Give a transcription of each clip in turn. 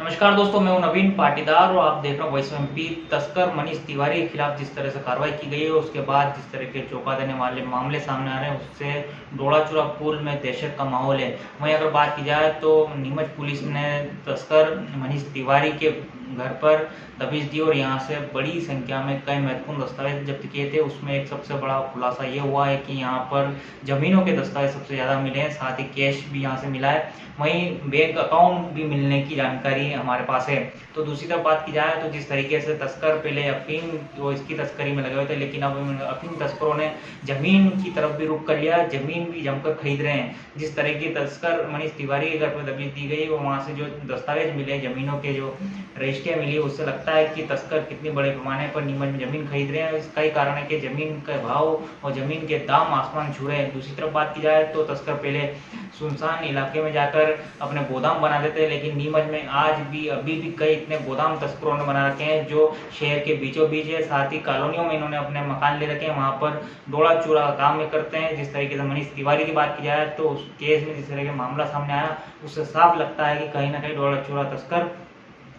नमस्कार दोस्तों, मैं हूं नवीन पाटीदार और आप देख रहे हो वॉइस ऑफ एमपी। तस्कर मनीष तिवारी के खिलाफ जिस तरह से कार्रवाई की गई है, उसके बाद जिस तरह के चौंका देने वाले मामले सामने आ रहे हैं, उससे डोड़ाचूरा पुल में दहशत का माहौल है। वहीं अगर बात की जाए तो नीमच पुलिस ने तस्कर मनीष तिवारी के घर पर दबिश दी और यहाँ से बड़ी संख्या में कई महत्वपूर्ण दस्तावेज जब्त किए थे। उसमें एक सबसे बड़ा खुलासा ये हुआ है कि यहाँ पर जमीनों के दस्तावेज सबसे ज़्यादा मिले हैं, साथ ही कैश भी यहाँ से मिला है। वहीं बैंक अकाउंट भी मिलने की जानकारी हमारे पास है। तो दूसरी तरफ बात की जाए तो जिस तरीके से तस्कर पहले अफीम वो इसकी तस्करी में लगे हुए थे, लेकिन अब अफीम तस्करों ने जमीन की तरफ भी रुख कर लिया, जमीन भी जमकर खरीद रहे हैं। जिस तरह की तस्कर मनीष तिवारी के घर पर दबिश दी गई, वो वहाँ से जो दस्तावेज मिले, जमीनों के जो रजिस्ट्रियाँ मिली, उससे लगता है कि तस्कर कितने बड़े पैमाने पर नीमच में जमीन खरीद रहे हैं। इसका ही कारण है कि जमीन का भाव और जमीन के दाम आसमान छू रहे हैं। दूसरी तरफ बात की जाए तो तस्कर पहले सुनसान इलाके में जाकर अपने गोदाम बना देते हैं, लेकिन नीमच में आज भी अभी भी कई इतने गोदाम तस्करों ने बना रखे हैं जो शहर के बीचों बीच है। साथ ही कॉलोनियों में इन्होंने अपने मकान ले रखे हैं, वहाँ पर दौड़ा चूड़ा काम में करते हैं। जिस तरीके से मनीष तिवारी की बात की जाए तो उस केस में जिस तरह का मामला सामने आया, उससे साफ लगता है कि कहीं ना कहीं दौड़ा चूड़ा तस्कर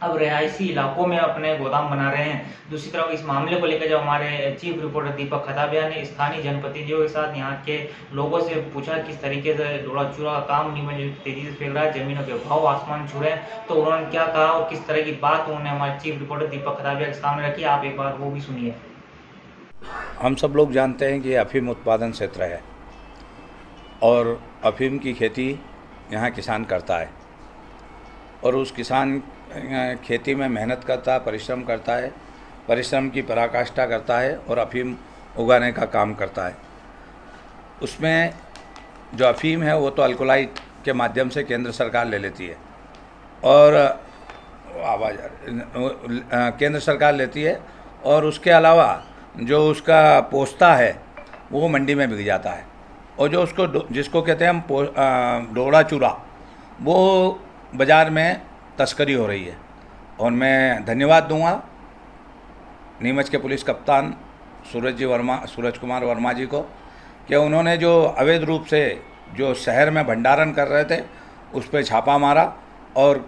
अब रिहायशी इलाकों में अपने गोदाम बना रहे हैं। दूसरी तरफ इस मामले को लेकर जब हमारे चीफ रिपोर्टर दीपक खताबिया ने स्थानीय जनप्रतिनिधियों के साथ यहाँ के लोगों से पूछा किस तरीके से दौड़ा चूड़ा का काम नीमच तेजी से फैल रहा है, जमीनों के भाव आसमान छू रहे हैं, तो उन्होंने क्या कहा और किस तरह की बात उन्होंने हमारे चीफ रिपोर्टर दीपक खताबिया के सामने रखी, आप एक बार वो भी सुनिए। हम सब लोग जानते हैं कि अफीम उत्पादन क्षेत्र है और अफीम की खेती यहाँ किसान करता है और उस किसान खेती में मेहनत करता है, परिश्रम करता है, परिश्रम की पराकाष्ठा करता है और अफीम उगाने का काम करता है। उसमें जो अफीम है वो तो अल्कोलाइट के माध्यम से केंद्र सरकार ले लेती है और केंद्र सरकार लेती है और उसके अलावा जो उसका पोस्ता है वो मंडी में बिक जाता है और जो उसको जिसको कहते हैं हम डोड़ा चूरा, वो बाज़ार में तस्करी हो रही है। और मैं धन्यवाद दूंगा नीमच के पुलिस कप्तान सूरज कुमार वर्मा जी को कि उन्होंने जो अवैध रूप से जो शहर में भंडारण कर रहे थे उस पर छापा मारा और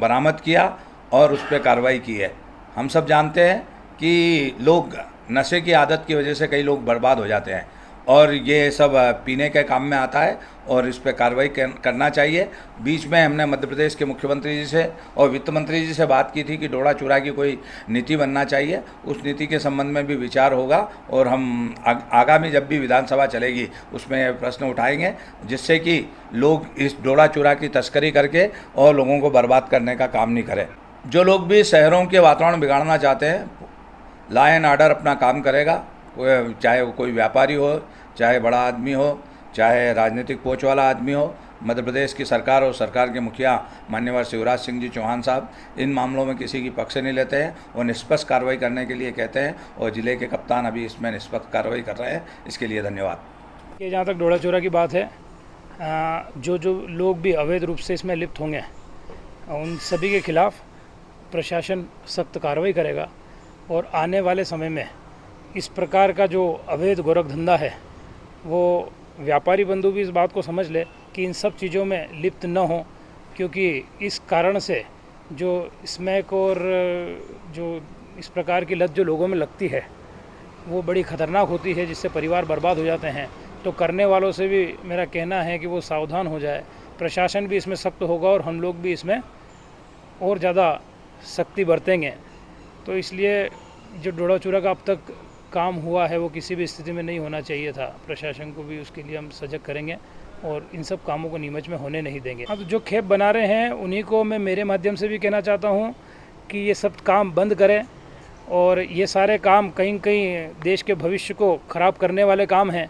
बरामद किया और उस पर कार्रवाई की है। हम सब जानते हैं कि लोग नशे की आदत की वजह से कई लोग बर्बाद हो जाते हैं और ये सब पीने के काम में आता है और इस पर कार्रवाई करना चाहिए। बीच में हमने मध्य प्रदेश के मुख्यमंत्री जी से और वित्त मंत्री जी से बात की थी कि डोड़ा चूड़ा की कोई नीति बनना चाहिए। उस नीति के संबंध में भी विचार होगा और हम आगामी जब भी विधानसभा चलेगी उसमें प्रश्न उठाएंगे, जिससे कि लोग इस डोड़ा चूड़ा की तस्करी करके और लोगों को बर्बाद करने का काम नहीं करें। जो लोग भी शहरों के वातावरण बिगाड़ना चाहते हैं, लॉ एंड ऑर्डर अपना काम करेगा, चाहे वो कोई व्यापारी हो, चाहे बड़ा आदमी हो, चाहे राजनीतिक पहुंच वाला आदमी हो। मध्य प्रदेश की सरकार और सरकार के मुखिया माननीय शिवराज सिंह जी चौहान साहब इन मामलों में किसी की पक्ष नहीं लेते हैं और निष्पक्ष कार्रवाई करने के लिए कहते हैं और ज़िले के कप्तान अभी इसमें निष्पक्ष कार्रवाई कर रहे हैं। इसके लिए धन्यवाद। कि जहाँ तक डोड़ा चोरा की बात है, जो लोग भी अवैध रूप से इसमें लिप्त होंगे उन सभी के खिलाफ प्रशासन सख्त कार्रवाई करेगा और आने वाले समय में इस प्रकार का जो अवैध गोरखधंधा है वो व्यापारी बंधु भी इस बात को समझ ले कि इन सब चीज़ों में लिप्त न हो, क्योंकि इस कारण से जो स्मैक और जो इस प्रकार की लत जो लोगों में लगती है वो बड़ी ख़तरनाक होती है, जिससे परिवार बर्बाद हो जाते हैं। तो करने वालों से भी मेरा कहना है कि वो सावधान हो जाए। प्रशासन भी इसमें सख्त होगा और हम लोग भी इसमें और ज़्यादा सख्ती बरतेंगे। तो इसलिए जो डोड़ा चूरा का अब तक काम हुआ है वो किसी भी स्थिति में नहीं होना चाहिए था। प्रशासन को भी उसके लिए हम सजग करेंगे और इन सब कामों को नीमच में होने नहीं देंगे। अब जो खेप बना रहे हैं उन्हीं को मैं मेरे माध्यम से भी कहना चाहता हूँ कि ये सब काम बंद करें और ये सारे काम कहीं कहीं देश के भविष्य को ख़राब करने वाले काम हैं,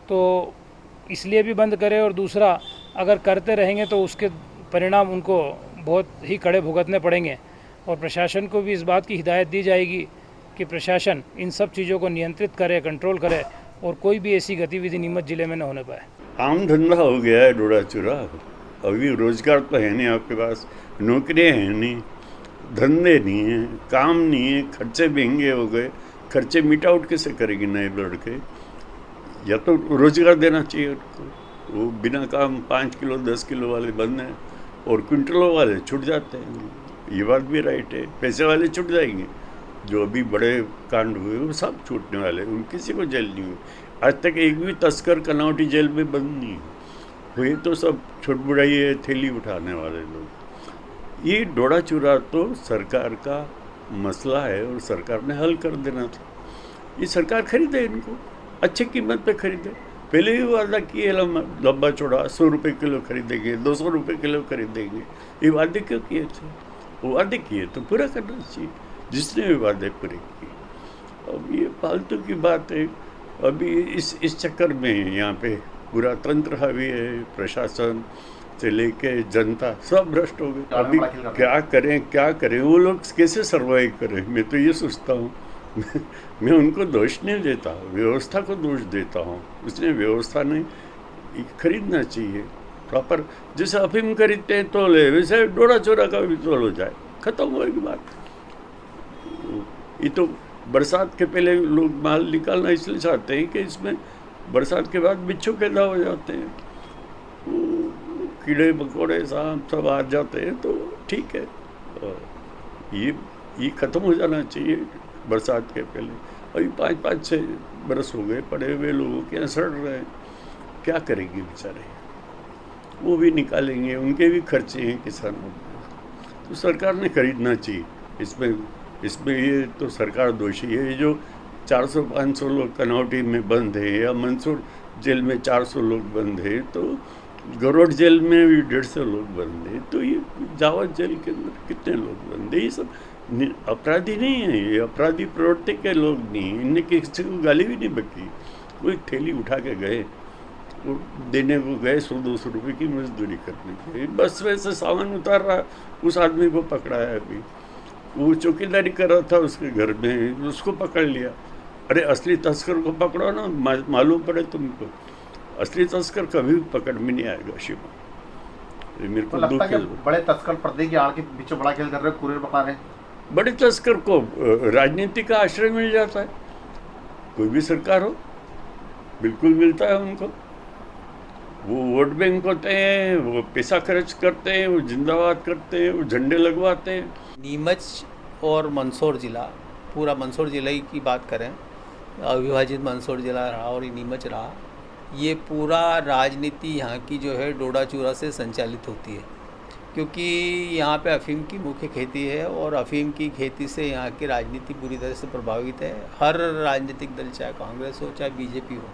तो इसलिए भी बंद करें। और दूसरा, अगर करते रहेंगे तो उसके परिणाम उनको बहुत ही कड़े भुगतने पड़ेंगे और प्रशासन को भी इस बात की हिदायत दी जाएगी कि प्रशासन इन सब चीज़ों को नियंत्रित करे, कंट्रोल करे और कोई भी ऐसी गतिविधि नीमच जिले में न होने पाए। आम धंधा हो गया है डोड़ा चूरा। अभी रोजगार तो है नहीं, आपके पास नौकरियां हैं नहीं, धंधे नहीं हैं, काम नहीं है, खर्चे महंगे हो गए। खर्चे मीट आउट कैसे करेगी नए लड़के? या तो रोजगार देना चाहिए उनको। वो बिना काम 5 किलो 10 किलो वाले बंद हैं और क्विंटलों वाले छूट जाते हैं। ये बात भी राइट है, पैसे वाले छूट जाएंगे, जो अभी बड़े कांड हुए वो सब छूटने वाले, उन किसी को जेल नहीं हुई। आज तक एक भी तस्कर कनौटी जेल में बंद नहीं हुए, तो सब छुट बुढ़ाई है, थैली उठाने वाले लोग। ये डोडा चूरा तो सरकार का मसला है और सरकार ने हल कर देना था। ये सरकार खरीदे इनको, अच्छी कीमत पे खरीदे। पहले भी वादा किए लंबा चौड़ा 100 रुपये किलो खरीदेंगे, 200 रुपये किलो खरीदेंगे। ये वादे क्यों किए थे? वो वादे किए तो पूरा करना चाहिए, जिसने भी वादे पूरे किए। अब ये फालतू की बात है। अभी इस चक्कर में यहाँ पे पूरा तंत्र हावी है, प्रशासन से लेके जनता सब भ्रष्ट हो गए। अभी क्या करें वो लोग, कैसे सर्वाइव करें? मैं तो ये सोचता हूँ मैं उनको दोष नहीं देता, व्यवस्था को दोष देता हूँ। इसलिए व्यवस्था ने खरीदना चाहिए प्रॉपर। जैसे अफीम खरीदते हैं तोले, वैसे डोडा चूरा का भी तोल हो जाए, खत्म होगी बात। ये तो बरसात के पहले लोग माल निकालना इसलिए चाहते हैं कि इसमें बरसात के बाद बिच्छू पैदा हो जाते हैं, कीड़े मकोड़े सांप सब आ जाते हैं, तो ठीक है। ये ख़त्म हो जाना चाहिए बरसात के पहले। अभी 5-6 बरस हो गए पड़े हुए, लोगों के यहाँ सड़ रहे हैं, क्या करेंगे बेचारे? वो भी निकालेंगे, उनके भी खर्चे हैं किसानों के, तो सरकार ने खरीदना चाहिए। इसमें ये तो सरकार दोषी है। ये जो 400-500 लोग कनौटी में बंद है, या मंसूर जेल में 400 लोग बंद है, तो गरोड़ जेल में भी 150 लोग बंद है, तो ये जावत जेल के अंदर कितने लोग बंद है? ये सब अपराधी नहीं है, ये अपराधी प्रवृत्ति के लोग नहीं, इनने किसी को गाली भी नहीं बकी। वो एक थैली उठा के गए, वो देने को गए 100-200 रुपये की मजदूरी करने के, बस वैसे सामान उतार रहा, उस आदमी को पकड़ा है। अभी वो चौकीदारी कर रहा था उसके घर में, उसको पकड़ लिया। अरे असली तस्कर को पकड़ो ना, मालूम पड़े तुमको। असली तस्कर कभी पकड़ में नहीं आएगा शिवा। मेरे को लगता है कि बड़े तस्कर पर्दे की आड़ के पीछे बड़ा खेल कर रहे, कुरियर पका रहे। बड़े तस्कर को राजनीति का आश्रय मिल जाता है, कोई भी सरकार हो, बिल्कुल मिलता है उनको। वो वोट बैंक होते हैं, वो पैसा खर्च करते हैं, वो जिंदाबाद करते हैं, वो झंडे लगवाते हैं। नीमच और मंदसौर ज़िला, पूरा मंदसौर ज़िला की बात करें, अविभाजित मंदसौर ज़िला रहा और नीमच रहा, ये पूरा राजनीति यहाँ की जो है डोडा चूरा से संचालित होती है, क्योंकि यहाँ पे अफ़ीम की मुख्य खेती है और अफ़ीम की खेती से यहाँ की राजनीति पूरी तरह से प्रभावित है। हर राजनीतिक दल, चाहे कांग्रेस हो चाहे बीजेपी हो,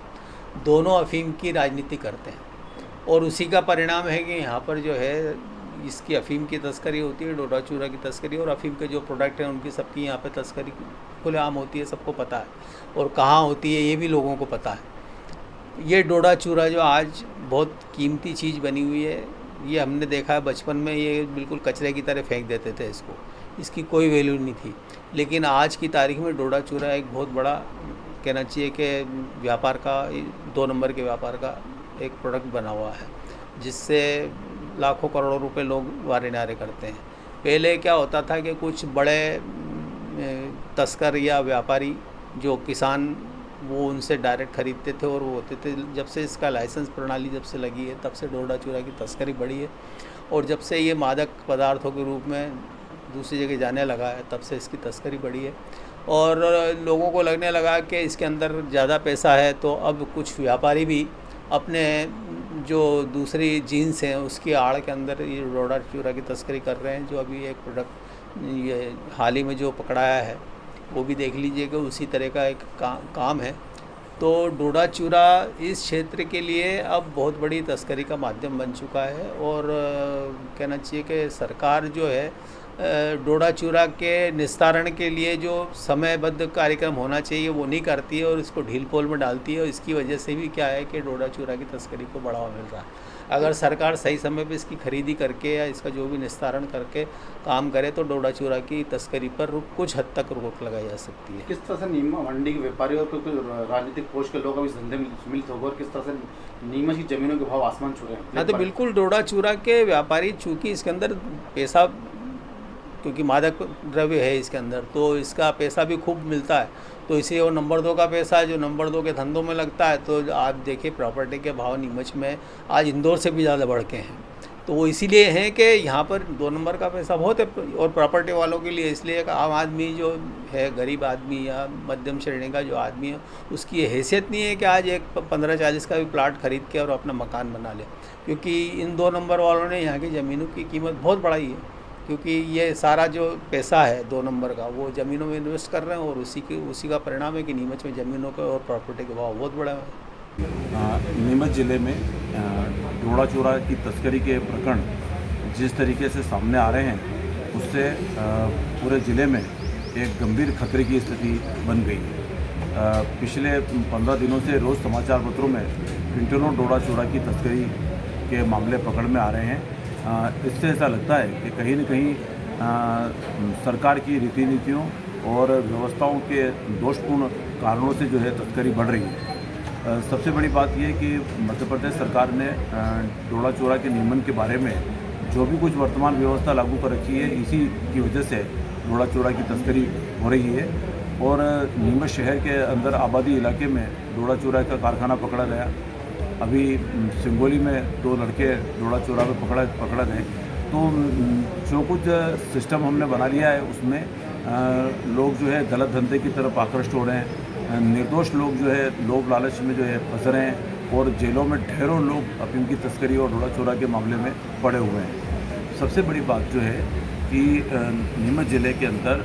दोनों अफ़ीम की राजनीति करते हैं, और उसी का परिणाम है कि यहाँ पर जो है इसकी अफ़ीम की तस्करी होती है, डोडा चूरा की तस्करी, और अफ़ीम के जो प्रोडक्ट हैं उनकी सबकी यहाँ पे तस्करी खुलेआम होती है, सबको पता है, और कहाँ होती है ये भी लोगों को पता है। ये डोडा चूरा जो आज बहुत कीमती चीज़ बनी हुई है, ये हमने देखा है बचपन में, ये बिल्कुल कचरे की तरह फेंक देते थे इसको, इसकी कोई वैल्यू नहीं थी। लेकिन आज की तारीख में डोडा चूरा एक बहुत बड़ा, कहना चाहिए कि व्यापार का, 2 नंबर के व्यापार का एक प्रोडक्ट बना हुआ है, जिससे लाखों करोड़ों रुपए लोग वारे नारे करते हैं। पहले क्या होता था कि कुछ बड़े तस्कर या व्यापारी जो किसान, वो उनसे डायरेक्ट ख़रीदते थे और वो होते थे। जब से इसका लाइसेंस प्रणाली जब से लगी है, तब से डोडा चूरा की तस्करी बढ़ी है, और जब से ये मादक पदार्थों के रूप में दूसरी जगह जाने लगा है, तब से इसकी तस्करी बढ़ी है। और लोगों को लगने लगा कि इसके अंदर ज़्यादा पैसा है, तो अब कुछ व्यापारी भी अपने जो दूसरी जीन्स हैं उसकी आड़ के अंदर ये डोडा चूरा की तस्करी कर रहे हैं। जो अभी एक प्रोडक्ट ये हाल ही में जो पकड़ाया है, वो भी देख लीजिए कि उसी तरह का एक काम है। तो डोडा चूरा इस क्षेत्र के लिए अब बहुत बड़ी तस्करी का माध्यम बन चुका है, और कहना चाहिए कि सरकार जो है डोडा चूरा के निस्तारण के लिए जो समयबद्ध कार्यक्रम होना चाहिए वो नहीं करती है, और इसको ढील पोल में डालती है, और इसकी वजह से भी क्या है कि डोडा चूरा की तस्करी को बढ़ावा मिल रहा है। अगर सरकार सही समय पे इसकी खरीदी करके या इसका जो भी निस्तारण करके काम करे, तो डोडा चूरा की तस्करी पर कुछ हद तक रोक लगाई जा सकती है। किस तरह से नीमच मंडी के व्यापारी और कुछ राजनीतिक कोष के लोग अब इस धंधे में सम्मिलित होकर किस तरह से नीमच की जमीनों के भाव आसमान छू रहे हैं? हाँ, तो बिल्कुल डोडा चूरा के व्यापारी, चूँकि इसके अंदर पैसा, क्योंकि मादक द्रव्य है इसके अंदर, तो इसका पैसा भी खूब मिलता है, तो इसे वो नंबर 2 का पैसा है जो नंबर 2 के धंधों में लगता है। तो आप देखिए प्रॉपर्टी के भाव नीमच में आज इंदौर से भी ज़्यादा बढ़ के हैं। तो वो इसीलिए है कि यहाँ पर 2 नंबर का पैसा बहुत है, और प्रॉपर्टी वालों के लिए इसलिए कि आम आदमी जो है, गरीब आदमी या मध्यम श्रेणी का जो आदमी है, उसकी हैसियत नहीं है कि आज एक 15-40 का भी प्लाट खरीद के और अपना मकान बना ले, क्योंकि इन 2 नंबर वालों ने यहाँ की ज़मीनों की कीमत बहुत बढ़ाई है, क्योंकि ये सारा जो पैसा है 2 नंबर का वो ज़मीनों में इन्वेस्ट कर रहे हैं, और उसी का परिणाम है कि नीमच में ज़मीनों के और प्रॉपर्टी के भाव बहुत बड़ा है। नीमच ज़िले में डोड़ा चूरा की तस्करी के प्रकरण जिस तरीके से सामने आ रहे हैं, उससे पूरे ज़िले में एक गंभीर खतरे की स्थिति बन गई है। पिछले 15 दिनों से रोज़ समाचार पत्रों में क्विंटलों डोड़ा चूरा की तस्करी के मामले पकड़ में आ रहे हैं। इससे ऐसा लगता है कि कहीं न कहीं सरकार की रीति नीतियों और व्यवस्थाओं के दोषपूर्ण कारणों से जो है तस्करी बढ़ रही है। सबसे बड़ी बात यह है कि मध्य प्रदेश सरकार ने डोड़ा चूरा के नियमन के बारे में जो भी कुछ वर्तमान व्यवस्था लागू कर रखी है, इसी की वजह से डोड़ा चूरा की तस्करी हो रही है। और नीमच शहर के अंदर आबादी इलाके में डोड़ा चूरा का कारखाना पकड़ा गया। अभी सिंगोली में 2 लड़के डोड़ा चूरा में पकड़ा गए। तो जो कुछ सिस्टम हमने बना लिया है, उसमें लोग जो है गलत धंधे की तरफ आकृष्ट हो रहे हैं। निर्दोष लोग जो है लोभ लालच में जो है फंस रहे हैं, और जेलों में ढेरों लोग अफीम की तस्करी और डोड़ा चूरा के मामले में पड़े हुए हैं। सबसे बड़ी बात जो है कि नीमच ज़िले के अंदर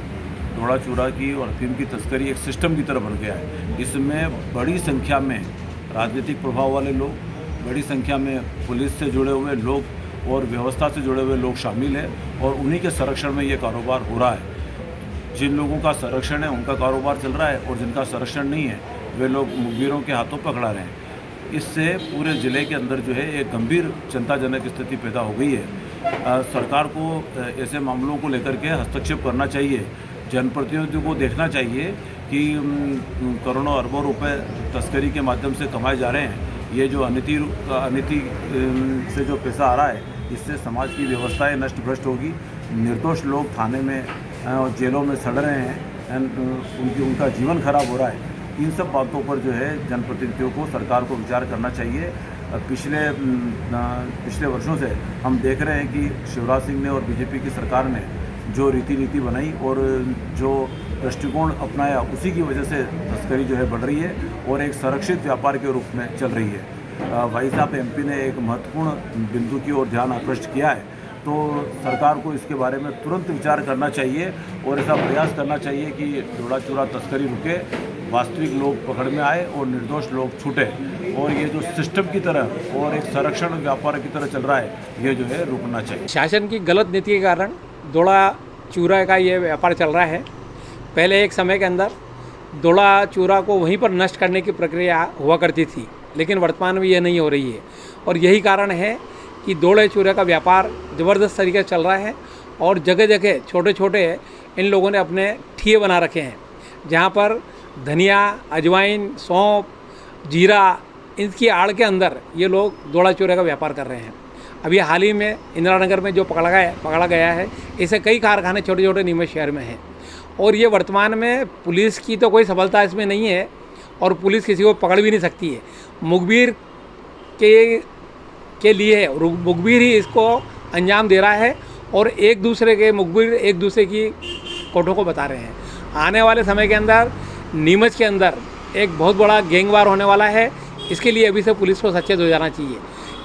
डोड़ा चूरा की और अफीम की तस्करी एक सिस्टम की तरह बन गया है। इसमें बड़ी संख्या में राजनीतिक प्रभाव वाले लोग, बड़ी संख्या में पुलिस से जुड़े हुए लोग और व्यवस्था से जुड़े हुए लोग शामिल हैं, और उन्हीं के संरक्षण में ये कारोबार हो रहा है। जिन लोगों का संरक्षण है उनका कारोबार चल रहा है, और जिनका संरक्षण नहीं है वे लोग मुखबिरों के हाथों पकड़ा रहे हैं। इससे पूरे ज़िले के अंदर जो है एक गंभीर चिंताजनक स्थिति पैदा हो गई है। सरकार को ऐसे मामलों को लेकर के हस्तक्षेप करना चाहिए। जनप्रतिनिधियों को देखना चाहिए कि करोड़ों अरबों रुपए तस्करी के माध्यम से कमाए जा रहे हैं। ये जो अनिति से जो पैसा आ रहा है, इससे समाज की व्यवस्थाएं नष्ट भ्रष्ट होगी। निर्दोष लोग थाने में और जेलों में सड़ रहे हैं, उनका जीवन खराब हो रहा है। इन सब बातों पर जो है जनप्रतिनिधियों को, सरकार को विचार करना चाहिए। पिछले वर्षों से हम देख रहे हैं कि शिवराज सिंह ने और बीजेपी की सरकार ने जो रीति नीति बनाई और जो दृष्टिकोण अपनाया, उसी की वजह से तस्करी जो है बढ़ रही है और एक संरक्षित व्यापार के रूप में चल रही है। भाई साहब एमपी ने एक महत्वपूर्ण बिंदु की ओर ध्यान आकृष्ट किया है, तो सरकार को इसके बारे में तुरंत विचार करना चाहिए और ऐसा प्रयास करना चाहिए कि डोड़ा चूरा तस्करी रुके, वास्तविक लोग पकड़ में आए और निर्दोष लोग छूटे, और ये जो सिस्टम की तरह और एक संरक्षण व्यापार की तरह चल रहा है, ये जो है रुकना चाहिए। शासन की गलत नीति के कारण डोड़ा चूरा का ये व्यापार चल रहा है। पहले एक समय के अंदर डोड़ा चूरा को वहीं पर नष्ट करने की प्रक्रिया हुआ करती थी, लेकिन वर्तमान में ये नहीं हो रही है, और यही कारण है कि डोड़े चूरे का व्यापार ज़बरदस्त तरीके से चल रहा है। और जगह जगह छोटे छोटे इन लोगों ने अपने ठिये बना रखे हैं, जहाँ पर धनिया, अजवाइन, सौंफ, जीरा, इनकी आड़ के अंदर ये लोग डोड़ा चूरे का व्यापार कर रहे हैं। अभी हाल ही में इंदिरा नगर में जो पकड़ा गया है, ऐसे कई कारखाने छोटे छोटे नीमच शहर में हैं, और ये वर्तमान में पुलिस की तो कोई सफलता इसमें नहीं है, और पुलिस किसी को पकड़ भी नहीं सकती है। मुखबिर के लिए मुखबिर ही इसको अंजाम दे रहा है, और एक दूसरे के मुखबिर एक दूसरे की कोठों को बता रहे हैं। आने वाले समय के अंदर नीमच के अंदर एक बहुत बड़ा गैंगवार होने वाला है। इसके लिए अभी से पुलिस को सचेत हो जाना चाहिए,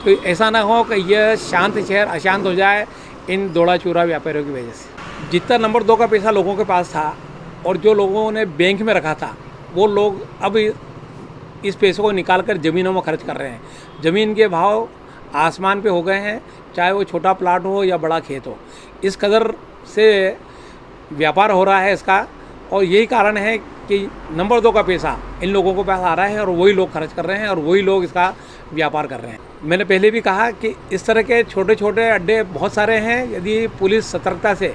तो ऐसा ना हो कि यह शांत शहर अशांत हो जाए इन डोड़ा चूरा व्यापारियों की वजह से। जितना नंबर 2 का पैसा लोगों के पास था और जो लोगों ने बैंक में रखा था, वो लोग अब इस पैसों को निकाल कर ज़मीनों में खर्च कर रहे हैं। ज़मीन के भाव आसमान पे हो गए हैं, चाहे वो छोटा प्लाट हो या बड़ा खेत हो। इस कदर से व्यापार हो रहा है इसका, और यही कारण है कि नंबर 2 का पैसा इन लोगों को पास आ रहा है और वही लोग खर्च कर रहे हैं और वही लोग इसका व्यापार कर रहे हैं। मैंने पहले भी कहा कि इस तरह के छोटे छोटे अड्डे बहुत सारे हैं। यदि पुलिस सतर्कता से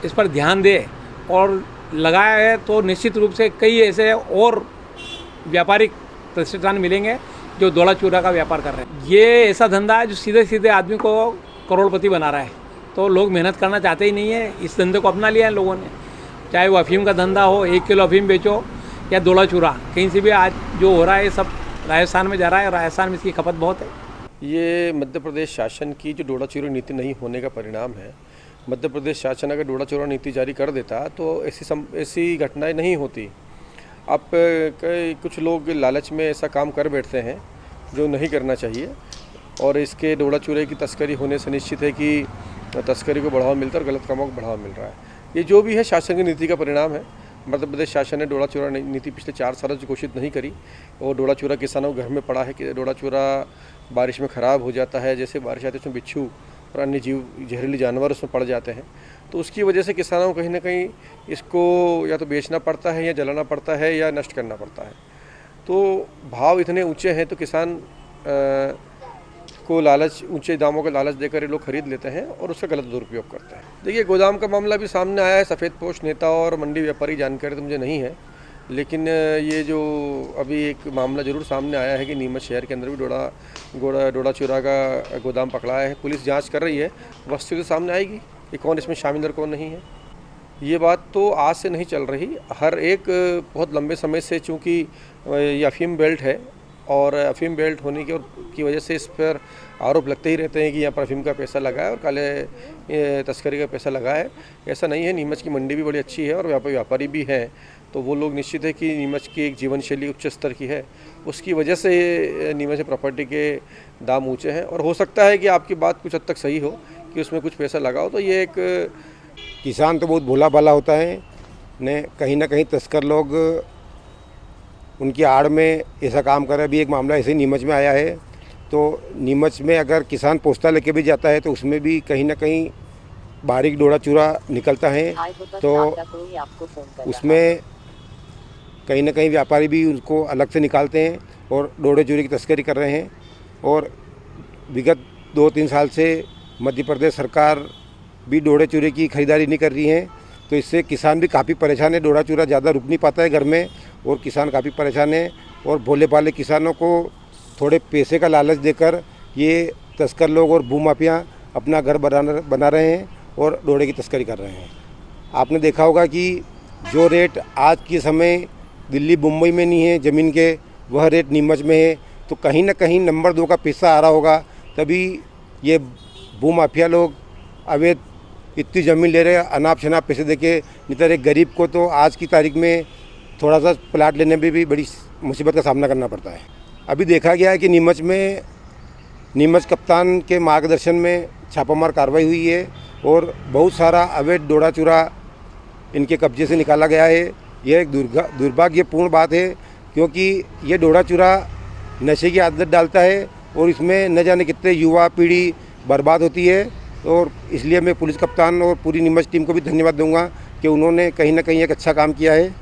इस पर ध्यान दे और लगाए तो निश्चित रूप से कई ऐसे और व्यापारिक प्रतिष्ठान मिलेंगे जो डोड़ा चूरा का व्यापार कर रहे हैं। ये ऐसा धंधा है जो सीधे सीधे आदमी को करोड़पति बना रहा है, तो लोग मेहनत करना चाहते ही नहीं है। इस धंधे को अपना लिया है लोगों ने, चाहे वो अफीम का धंधा हो, 1 किलो अफीम बेचो या डोड़ा चूरा, कहीं से भी आज जो हो रहा है सब राजस्थान में जा रहा है, और राजस्थान में इसकी खपत बहुत है। ये मध्य प्रदेश शासन की जो डोडा चूरा नीति नहीं होने का परिणाम है। मध्य प्रदेश शासन अगर डोडा चूरा नीति जारी कर देता तो ऐसी घटनाएं नहीं होती। अब कुछ लोग लालच में ऐसा काम कर बैठते हैं जो नहीं करना चाहिए, और इसके डोडा चूरे की तस्करी होने से निश्चित है कि तस्करी को बढ़ावा मिलता है और गलत कामों को बढ़ावा मिल रहा है। ये जो भी है शासन की नीति का परिणाम है। मध्य प्रदेश शासन ने डोडा चूरा नीति पिछले 4 सालों से घोषित नहीं करी, और डोडा चूरा किसानों के घर में पड़ा है कि डोडा चूरा बारिश में ख़राब हो जाता है। जैसे बारिश आती है उसमें बिच्छू और अन्य जीव जहरीले जानवर उसमें पड़ जाते हैं, तो उसकी वजह से किसानों को कहीं ना कहीं इसको या तो बेचना पड़ता है या जलाना पड़ता है या नष्ट करना पड़ता है। तो भाव इतने ऊंचे हैं तो किसान को लालच, ऊंचे दामों का लालच देकर ये लोग खरीद लेते हैं और उसका गलत दुरुपयोग करते हैं। देखिए, गोदाम का मामला भी सामने आया है। सफ़ेदपोश नेता और मंडी व्यापारी जानकारी तो मुझे नहीं है, लेकिन ये जो अभी एक मामला ज़रूर सामने आया है कि नीमच शहर के अंदर भी डोडा चूरा का गोदाम पकड़ा है। पुलिस जांच कर रही है, वस्तु सामने आएगी कि कौन इसमें शामिल और कौन नहीं है। ये बात तो आज से नहीं चल रही, हर एक बहुत लंबे समय से, चूँकि ये अफीम बेल्ट है और अफीम बेल्ट होने की वजह से इस पर आरोप लगते ही रहते हैं कि यहाँ पर अफीम का पैसा लगा है और काले तस्करी का पैसा लगा है। ऐसा नहीं है। नीमच की मंडी भी बड़ी अच्छी है और व्यापारी भी हैं, तो वो लोग निश्चित है कि नीमच की एक जीवन शैली उच्च स्तर की है, उसकी वजह से नीमच प्रॉपर्टी के दाम ऊँचे हैं। और हो सकता है कि आपकी बात कुछ हद तक सही हो कि उसमें कुछ पैसा लगा हो। तो ये एक किसान तो बहुत भोला भाला होता है ने, कहीं ना कहीं तस्कर लोग उनकी आड़ में ऐसा काम कर रहे हैं। अभी एक मामला ऐसे ही नीमच में आया है, तो नीमच में अगर किसान पोस्ता लेके भी जाता है तो उसमें भी कहीं ना कहीं बारीक डोडा चूरा निकलता है, तो उसमें कहीं ना कहीं व्यापारी भी उसको अलग से निकालते हैं और डोडे चूरे की तस्करी कर रहे हैं। और विगत 2-3 साल से मध्य प्रदेश सरकार भी डोडे चूरे की खरीदारी नहीं कर रही है, तो इससे किसान भी काफ़ी परेशान है। डोडा चूरा ज़्यादा रुक नहीं पाता है घर में और किसान काफ़ी परेशान है। और भोले भाले किसानों को थोड़े पैसे का लालच देकर ये तस्कर लोग और भूमाफिया अपना घर बना रहे हैं और डोडे की तस्करी कर रहे हैं। आपने देखा होगा कि जो रेट आज के समय दिल्ली मुंबई में नहीं है ज़मीन के, वह रेट नीमच में है। तो कहीं ना कहीं नंबर 2 का पैसा आ रहा होगा, तभी ये भूमाफिया लोग अवैध इतनी ज़मीन ले रहे हैं अनाप शनाप पैसे देके। नहीं तो एक गरीब को तो आज की तारीख में थोड़ा सा प्लाट लेने में भी बड़ी मुसीबत का सामना करना पड़ता है। अभी देखा गया है कि नीमच कप्तान के मार्गदर्शन में छापामार कार्रवाई हुई है और बहुत सारा अवैध डोडा चूरा इनके कब्जे से निकाला गया है। यह एक दुर्भाग्यपूर्ण बात है, क्योंकि ये डोडा चूरा नशे की आदत डालता है और इसमें न जाने कितने युवा पीढ़ी बर्बाद होती है। और इसलिए मैं पुलिस कप्तान और पूरी नीमच टीम को भी धन्यवाद दूंगा कि उन्होंने कहीं ना कहीं एक अच्छा काम किया है।